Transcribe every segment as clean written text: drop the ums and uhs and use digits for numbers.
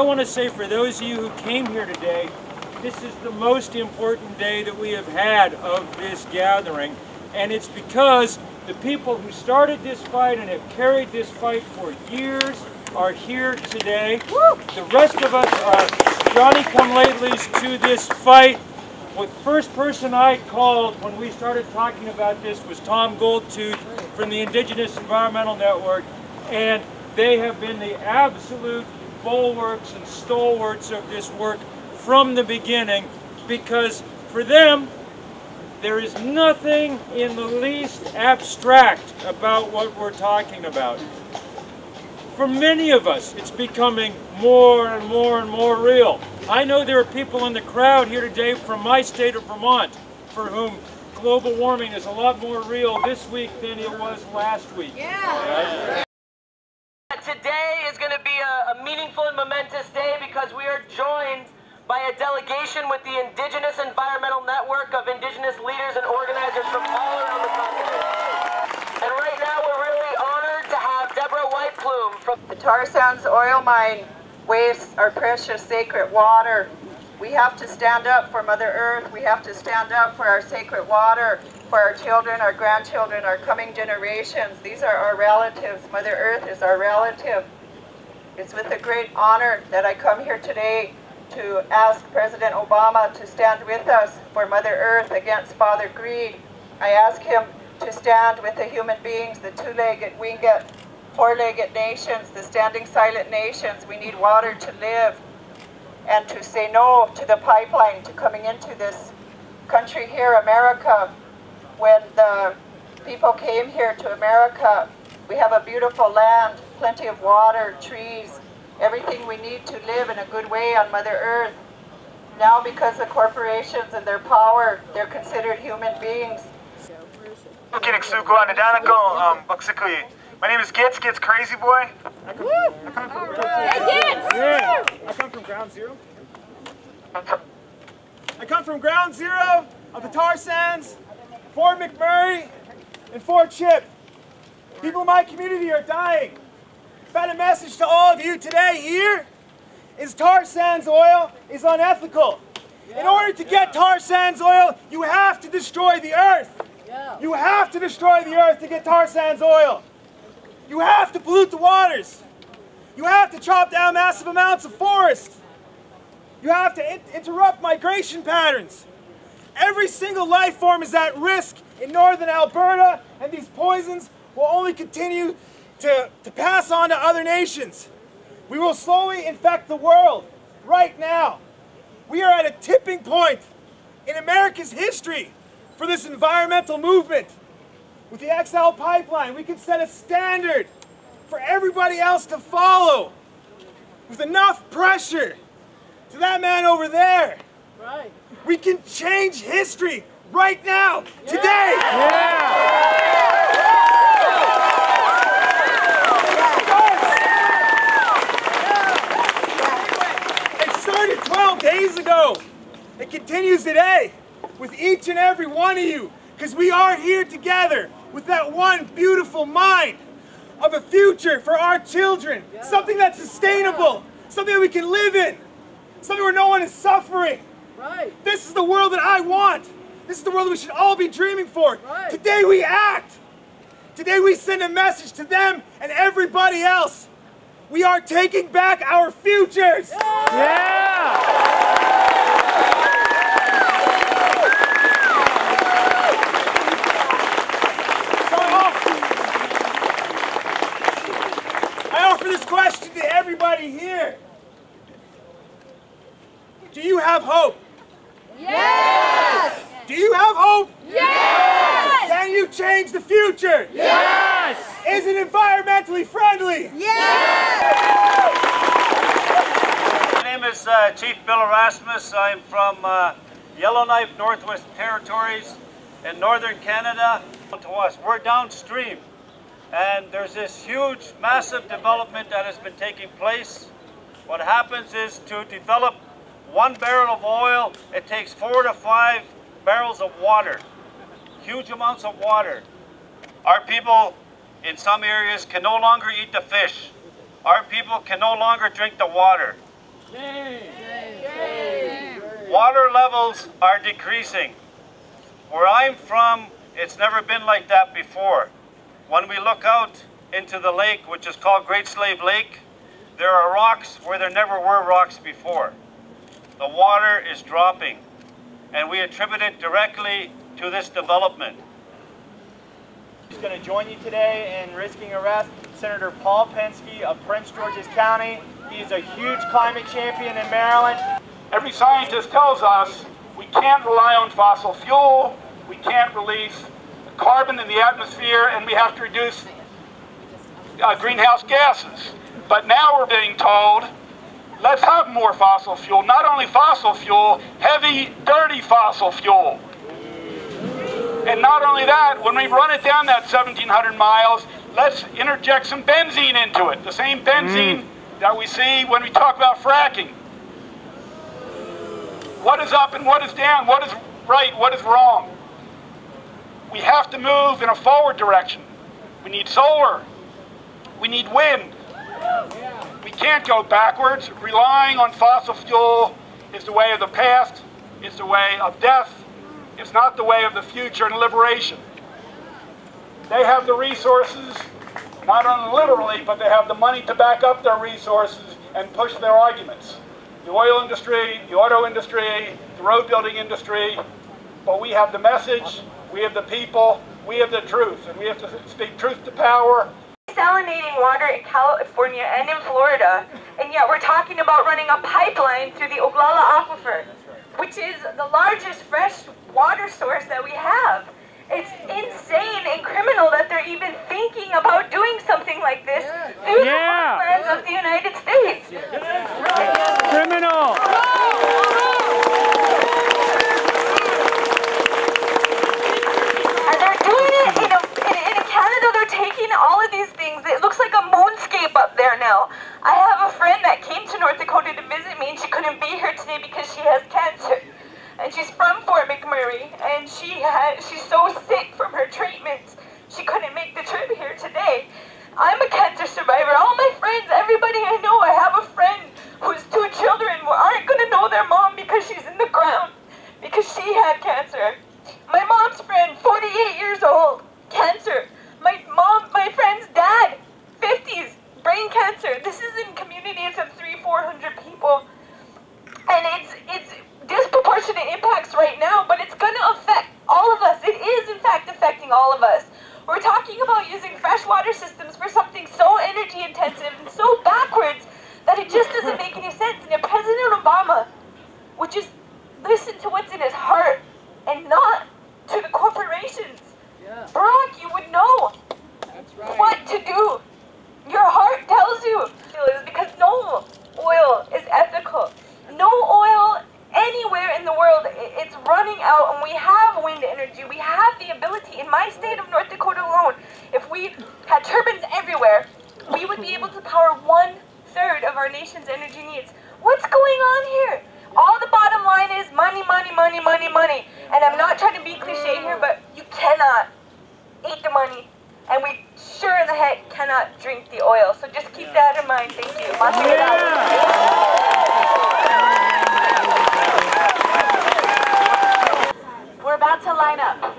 I want to say for those of you who came here today, this is the most important day that we have had of this gathering, and it's because the people who started this fight and have carried this fight for years are here today. The rest of us are Johnny-come-latelys to this fight. The first person I called when we started talking about this was Tom Goldtooth from the Indigenous Environmental Network, and they have been the absolute bulwarks and stalwarts of this work from the beginning, because for them there is nothing in the least abstract about what we're talking about. For many of us, it's becoming more and more and more real. I know there are people in the crowd here today from my state of Vermont for whom global warming is a lot more real this week than it was last week. Yeah. Today is going to be a meaningful and momentous day because we are joined by a delegation with the Indigenous Environmental Network of Indigenous leaders and organizers from all around the continent. And right now we're really honored to have Deborah Whiteplume from the tar sands oil mine. Wastes our precious sacred water. We have to stand up for Mother Earth. We have to stand up for our sacred water, for our children, our grandchildren, our coming generations. These are our relatives. Mother Earth is our relative. It's with a great honor that I come here today to ask President Obama to stand with us for Mother Earth against Father Greed. I ask him to stand with the human beings, the two-legged, winged, four-legged nations, the standing silent nations. We need water to live, and to say no to the pipeline to coming into this country here, America. When the people came here to America, we have a beautiful land, plenty of water, trees, everything we need to live in a good way on Mother Earth. Now, because of corporations and their power, they're considered human beings. My name is Gitz Crazy Boy. I come from Ground Zero. I come from Ground Zero of the tar sands, Fort McMurray, and Fort Chip. People in my community are dying. I've had a message to all of you today here is tar sands oil is unethical. In order to get tar sands oil, you have to destroy the earth. You have to destroy the earth to get tar sands oil. You have to pollute the waters. You have to chop down massive amounts of forest. You have to interrupt migration patterns. Every single life form is at risk in northern Alberta, and these poisons will only continue to pass on to other nations. We will slowly infect the world right now. We are at a tipping point in America's history for this environmental movement. With the XL pipeline, we can set a standard for everybody else to follow. With enough pressure to that man over there, right, we can change history right now, today. It started 12 days ago. It continues today with each and every one of you, because we are here together with that one beautiful mind of a future for our children, something that's sustainable, something that we can live in, something where no one is suffering. Right. This is the world that I want. This is the world that we should all be dreaming for. Right. Today we act. Today we send a message to them and everybody else. We are taking back our futures. This question to everybody here. Do you have hope? Yes! Do you have hope? Yes! Can you change the future? Yes! Is it environmentally friendly? Yes! My name is Chief Bill Erasmus. I'm from Yellowknife, Northwest Territories in northern Canada. To us, we're downstream. And there's this huge, massive development that has been taking place. What happens is to develop 1 barrel of oil, it takes 4 to 5 barrels of water. Huge amounts of water. Our people in some areas can no longer eat the fish. Our people can no longer drink the water. Water levels are decreasing. Where I'm from, it's never been like that before. When we look out into the lake, which is called Great Slave Lake, there are rocks where there never were rocks before. The water is dropping, and we attribute it directly to this development. He's going to join you today in risking arrest, Senator Paul Penske of Prince George's County. He's a huge climate champion in Maryland. Every scientist tells us we can't rely on fossil fuel, we can't release carbon in the atmosphere, and we have to reduce greenhouse gases. But now we're being told, let's have more fossil fuel. Not only fossil fuel, heavy, dirty fossil fuel. And not only that, when we run it down that 1,700 miles, let's interject some benzene into it. The same benzene that we see when we talk about fracking. What is up and what is down? What is right? What is wrong? We have to move in a forward direction. We need solar. We need wind. We can't go backwards. Relying on fossil fuel is the way of the past. It's the way of death. It's not the way of the future and liberation. They have the resources, not only literally, but they have the money to back up their resources and push their arguments. The oil industry, the auto industry, the road building industry, but we have the message, we have the people, we have the truth, and we have to speak truth to power. Desalinating water in California and in Florida, and yet we're talking about running a pipeline through the Oglala Aquifer, which is the largest fresh water source that we have. It's insane and criminal that they're even thinking about doing something like this through the heartlands of the United States. Criminal! And they're doing it in Canada. They're taking all of these things. It looks like a moonscape up there now. I have a friend that came to North Dakota to visit me, and she couldn't be here today because she has cancer. And she's from Fort McMurray, and she's so sick from her treatments, she couldn't make the trip here today. I'm a cancer survivor. All my friends, everybody I know, I have a friend whose 2 children aren't going to know their mom because she's in the ground, because she had cancer. My mom's friend, 48 years old, cancer. My friend's dad, 50s, brain cancer. This is in communities of 300-400 people. And it's disproportionate impacts right now, but it's going to affect all of us. It is, in fact, affecting all of us. We're talking about using freshwater systems for something so energy intensive and so backwards that it just doesn't make any sense. And if President Obama would just listen to what's in his heart and not to the corporations, Barack, you would know what to do. Your heart tells you. Because no oil is ethical. No oil anywhere in the world, it's running out, and we have wind energy. We have the ability. In my state of North Dakota alone, if we had turbines everywhere, we would be able to power 1/3 of our nation's energy needs. What's going on here? All the bottom line is money, money, money, money, money. And I'm not trying to be cliche here, but you cannot eat the money, and we sure in the heck cannot drink the oil. So just keep that in mind. Thank you. We're about to line up.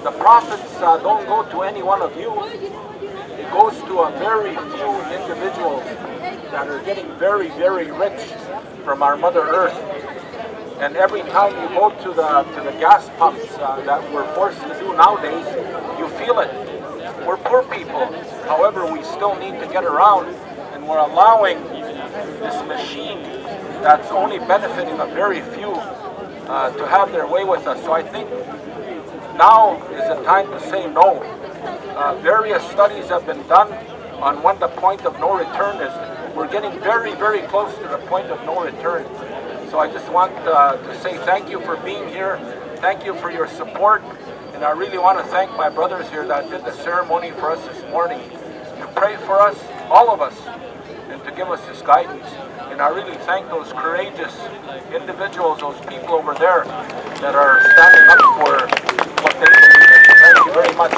the profits don't go to any one of you. It goes to a very few individuals that are getting very, very rich from our Mother Earth. And every time you go to the gas pumps that we're forced to do nowadays, you feel it. We're poor people. However, we still need to get around, and we're allowing this machine that's only benefiting a very few to have their way with us. So I think now is the time to say no. Various studies have been done on when the point of no return is. We're getting very, very close to the point of no return. So I just want to say thank you for being here. Thank you for your support. And I really want to thank my brothers here that did the ceremony for us this morning to pray for us, all of us, and to give us this guidance. And I really thank those courageous individuals, those people over there that are standing up for what they believe in. Thank you very much.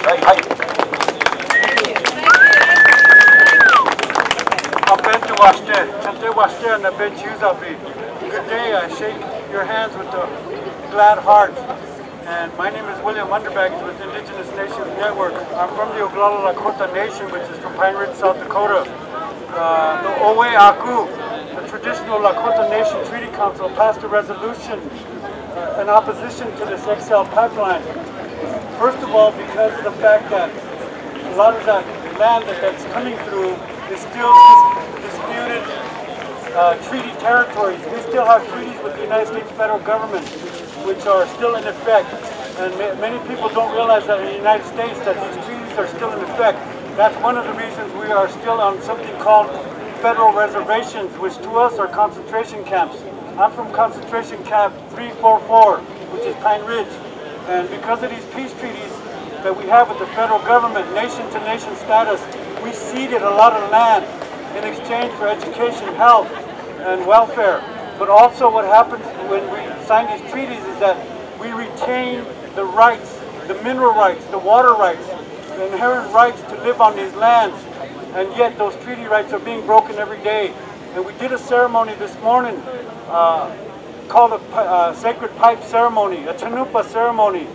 Good day. I shake your hands with a glad heart. And my name is William Underbag with Indigenous Nations Network. I'm from the Oglala Lakota Nation, which is from Pine Ridge, South Dakota. The Owe Aku, the traditional Lakota Nation Treaty Council, passed a resolution in opposition to this XL pipeline. First of all, because of the fact that a lot of that land that's coming through is still disputed treaty territories. We still have treaties with the United States federal government, which are still in effect. And many people don't realize that in the United States that these treaties are still in effect. That's one of the reasons we are still on something called federal reservations, which to us are concentration camps. I'm from concentration camp 344, which is Pine Ridge. And because of these peace treaties that we have with the federal government, nation-to-nation status, we ceded a lot of land in exchange for education, health, and welfare. But also what happens when we sign these treaties is that we retain the rights, the mineral rights, the water rights, the inherent rights to live on these lands. And yet those treaty rights are being broken every day. And we did a ceremony this morning called a sacred pipe ceremony, a chanupa ceremony.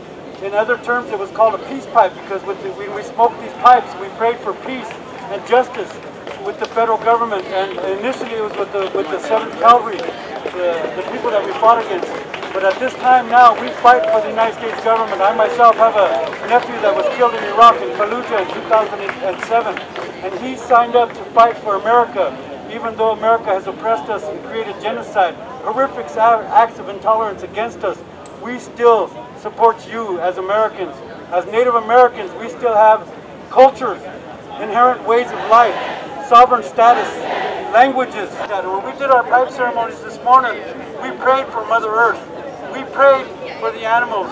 In other terms, it was called a peace pipe because when we smoked these pipes, we prayed for peace and justice with the federal government, and initially it was with the 7th Cavalry, the people that we fought against. But at this time now, we fight for the United States government. I myself have a nephew that was killed in Iraq in Fallujah in 2007, and he signed up to fight for America, even though America has oppressed us and created genocide, horrific acts of intolerance against us. We still support you as Americans. As Native Americans, we still have cultures, inherent ways of life, sovereign status, languages. When we did our pipe ceremonies this morning, we prayed for Mother Earth. We prayed for the animals.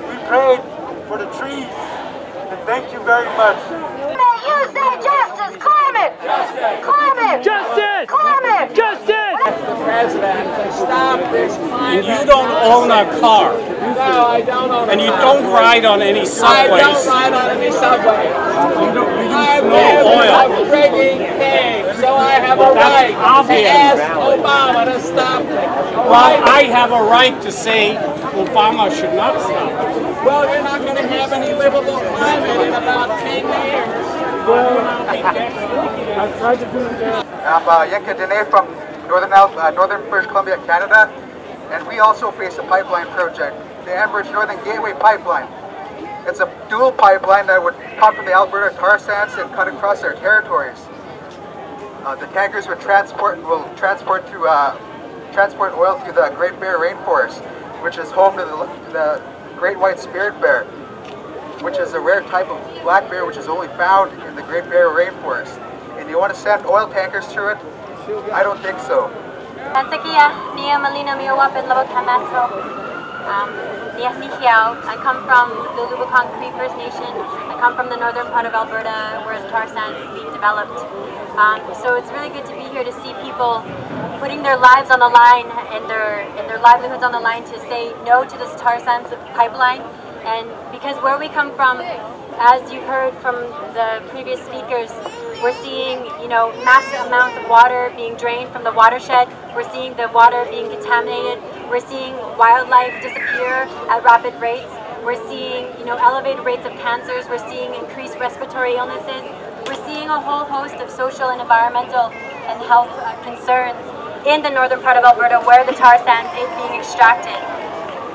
We prayed for the trees. And thank you very much. You say justice, climate! Justice! Climate! Justice! Climate! Justice! The president to stop this climate. And you don't own a car. No, I don't own a car. And you don't ride on any subways. I don't ride on any subway. I oil. live in a frigging cave, so I have a right to ask Obama to stop it. Well, I have a right to say Obama should not stop. Well, you're not going to have any livable climate in about 10 years. I've tried to do that. I'm Yenka Dene from Northern British Columbia, Canada, and we also face a pipeline project, the Enbridge Northern Gateway Pipeline. It's a dual pipeline that would come from the Alberta tar sands and cut across our territories. The tankers will transport oil through the Great Bear Rainforest, which is home to the Great White Spirit Bear, which is a rare type of black bear which is only found in the Great Bear Rainforest. And you want to send oil tankers through it? I don't think so. I come from the Lubicon Cree First Nation. I come from the northern part of Alberta where the tar sands is being developed. So it's really good to be here to see people putting their lives on the line and their livelihoods on the line to say no to this tar sands pipeline. And because where we come from, as you've heard from the previous speakers, we're seeing, massive amounts of water being drained from the watershed. We're seeing the water being contaminated. We're seeing wildlife disappear at rapid rates. We're seeing, elevated rates of cancers. We're seeing increased respiratory illnesses. We're seeing a whole host of social and environmental and health concerns in the northern part of Alberta where the tar sands is being extracted.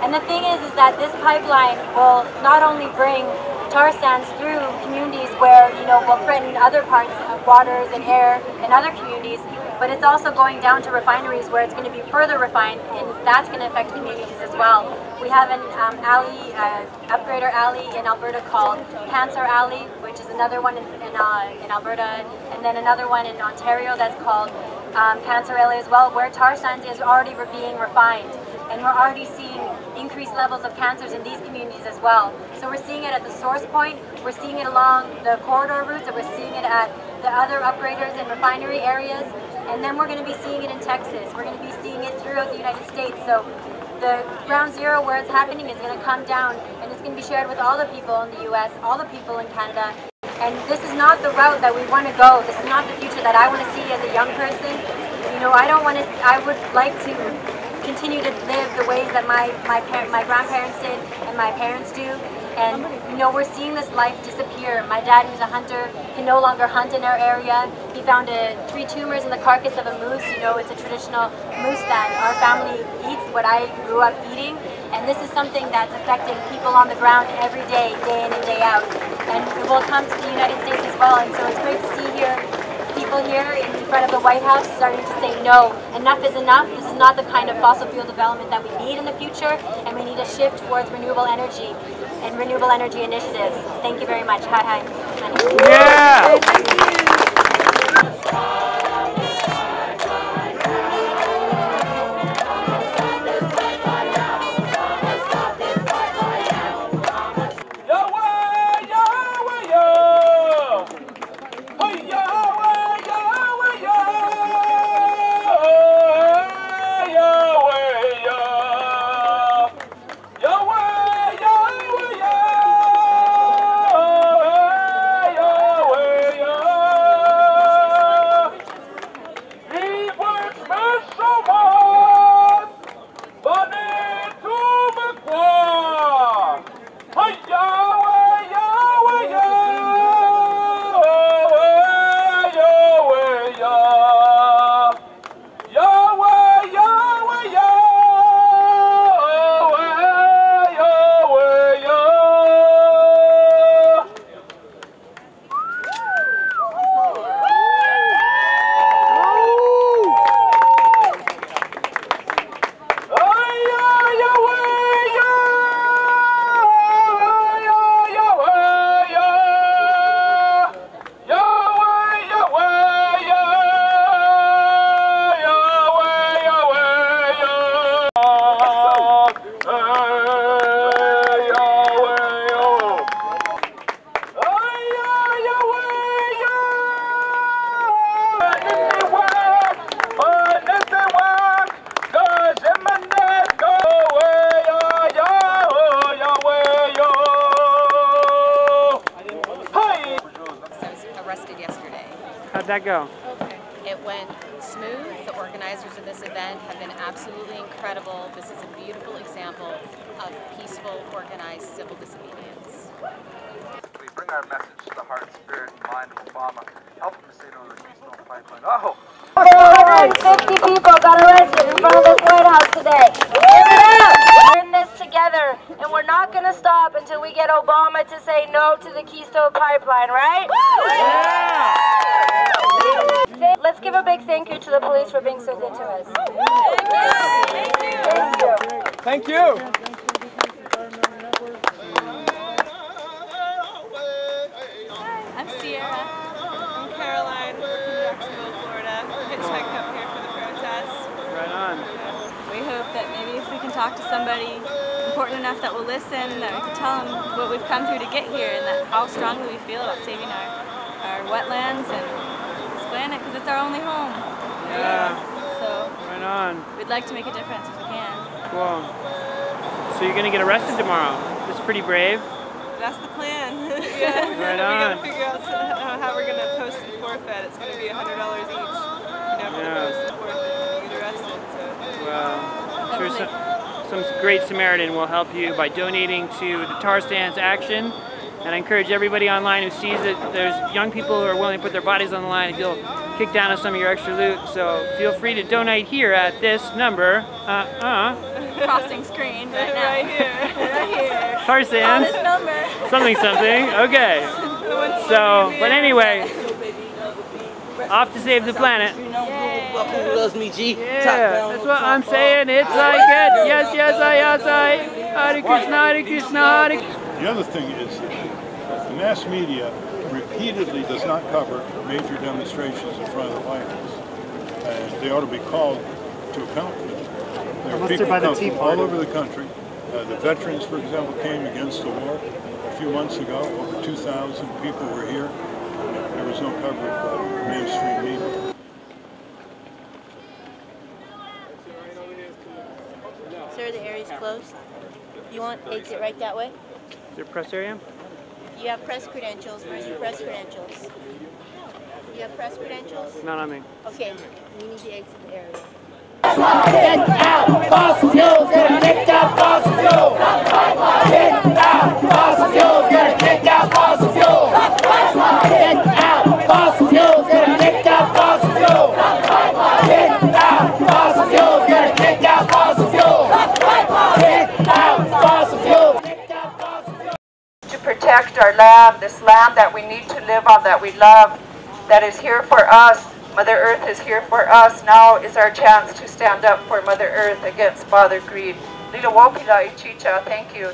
And the thing is that this pipeline will not only bring tar sands through communities where, will threaten other parts of waters and air in other communities, but it's also going down to refineries where it's going to be further refined, and that's going to affect communities as well. We have an upgrader alley in Alberta called Cancer Alley, which is another one in Alberta, and then another one in Ontario that's called Cancer Alley as well, where tar sands is already being refined. And we're already seeing increased levels of cancers in these communities as well. So we're seeing it at the source point, we're seeing it along the corridor routes, and we're seeing it at the other upgraders and refinery areas, and then we're going to be seeing it in Texas. We're going to be seeing it throughout the United States. So the ground zero where it's happening is going to come down, and it's going to be shared with all the people in the US, all the people in Canada. And this is not the route that we want to go. This is not the future that I want to see as a young person. I would like to continue to live the ways that my grandparents did and my parents do. And we're seeing this life disappear. My dad, who's a hunter, can no longer hunt in our area. He found 3 tumors in the carcass of a moose. It's a traditional moose that our family eats, what I grew up eating. And this is something that's affecting people on the ground every day, day in and day out. And it will come to the United States as well. And so it's great to see people here in front of the White House starting to say no, enough is enough. This is not the kind of fossil fuel development that we need in the future, and we need a shift towards renewable energy and renewable energy initiatives. Thank you very much. Hi. Yeah! How'd that go? It went smooth. The organizers of this event have been absolutely incredible. This is a beautiful example of peaceful, organized civil disobedience. We bring our message to the heart, spirit, and mind of Obama, help him to say no to the Keystone Pipeline. Oh! 450 people got arrested in front of this White House today. Give it up! We're in this together, and we're not going to stop until we get Obama to say no to the Keystone Pipeline, right? Yeah! Let's give a big thank you to the police for being so good to us. Thank you. I'm Sierra from Caroline, from Jacksonville, Florida. Hitchhiked up here for the protest. Right on. We hope that maybe if we can talk to somebody important enough that will listen, that we can tell them what we've come through to get here and that how strongly we feel about saving our wetlands and this planet, because it's our only home. Yeah. So right on. We'd like to make a difference if we can. Cool. So you're gonna get arrested tomorrow. That's pretty brave. That's the plan. Yeah. Right We on. gotta figure out how we're gonna post and forfeit. It's gonna be $100 each. For the post and forfeit and get arrested. So. Well, some great Samaritan will help you by donating to the Tar Sands Action. And I encourage everybody online who sees it, there's young people who are willing to put their bodies on the line if you'll kick down on some of your extra loot. So feel free to donate here at this number. Crossing screen right now. Right here. Tar Sands. This number. Something. Okay. So, but anyway, off to save the planet. Who loves me, G? Yeah, that's what I'm saying. It's like it. Yes, I. Hare Krishna, Hare Krishna, Hare Krishna. The other thing is the mass media repeatedly does not cover major demonstrations in front of the White House. And they ought to be called to account for that. There are people come from all over the country. The veterans, for example, came against the war a few months ago. Over 2,000 people were here. And there was no coverage by mainstream media. Sir, the area's closed. You want exit right that way? Is there a press area? You have press credentials. Where's your press credentials? You have press credentials? Not on me. Okay, you need to exit the area. Get out, fossil fuels, get kicked out, fossil fuels. Get out, fossil fuels, get kicked out, fossil fuels. Get out, fossil fuels, get kicked out, fossil fuels. Get out, fossil fuels, get kicked out, fossil fuels. Get out, fossil fuels. To protect our land, this land that we need to live on, that we love, that is here for us. Mother Earth is here for us. Now is our chance to stand up for Mother Earth against Father Greed. Lila Wopila Ichicha, thank you.